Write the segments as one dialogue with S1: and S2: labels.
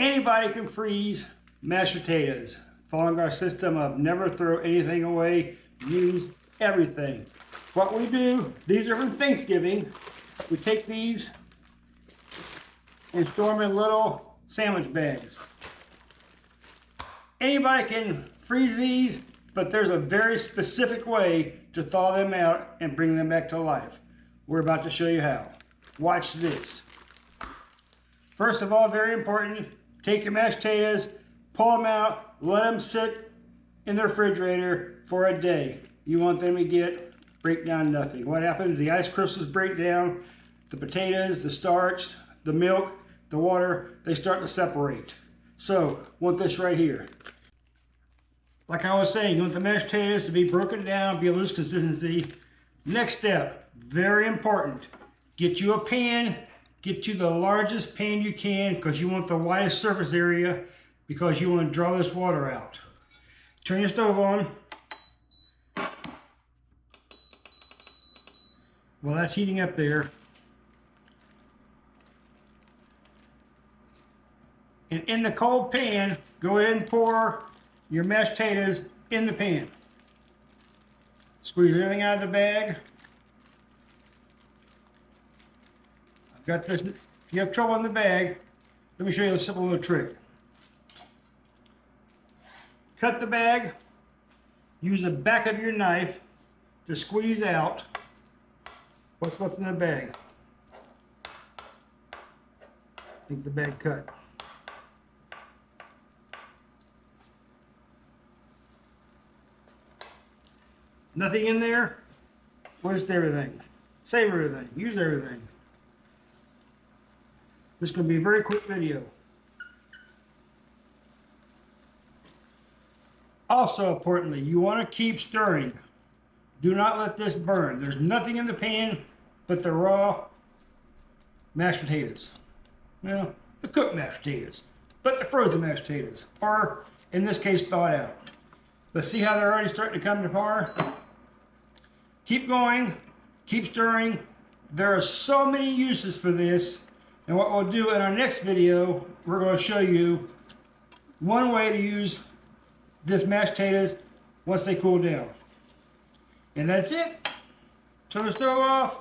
S1: Anybody can freeze mashed potatoes. Following our system of never throw anything away, use everything. What we do, these are from Thanksgiving. We take these and store them in little sandwich bags. Anybody can freeze these, but there's a very specific way to thaw them out and bring them back to life. We're about to show you how. Watch this. First of all, very important, take your mashed potatoes, pull them out, let them sit in the refrigerator for a day. You want them to break down nothing. What happens, the ice crystals break down, the potatoes, the starch, the milk, the water, they start to separate. So, want this right here. Like I was saying, you want the mashed potatoes to be broken down, be a loose consistency. Next step, very important, get you a pan, get you the largest pan you can because you want the widest surface area because you want to draw this water out. Turn your stove on. Well, that's heating up there. And in the cold pan, go ahead and pour your mashed potatoes in the pan. Squeeze everything out of the bag. I've got this. If you have trouble in the bag, let me show you a simple little trick. Cut the bag. Use the back of your knife to squeeze out what's left in the bag. I think the bag cut. Nothing in there? Waste everything. Save everything. Use everything. This is going to be a very quick video. Also importantly, you want to keep stirring. Do not let this burn. There's nothing in the pan but the raw mashed potatoes. Well, the cooked mashed potatoes, but the frozen mashed potatoes, or in this case, thawed out. But see how they're already starting to come to par? Keep going, keep stirring. There are so many uses for this, and what we'll do in our next video, we're going to show you one way to use this mashed potatoes once they cool down. And that's it. Turn the stove off.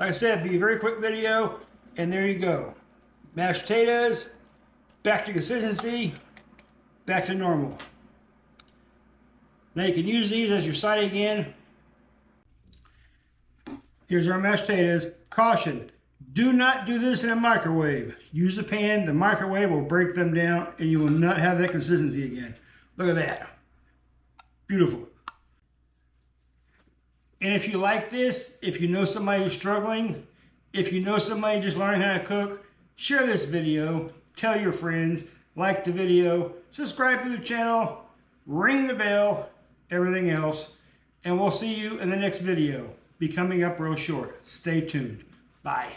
S1: Like I said, it'll be a very quick video, and there you go. Mashed potatoes, back to consistency, back to normal. Now you can use these as your side again. Here's our mashed potatoes. Caution, do not do this in a microwave. Use a pan, the microwave will break them down and you will not have that consistency again. Look at that. Beautiful. And if you like this, if you know somebody who's struggling, if you know somebody just learning how to cook, share this video, tell your friends, like the video, subscribe to the channel, ring the bell, everything else, and we'll see you in the next video. Be coming up real short. Stay tuned. Bye.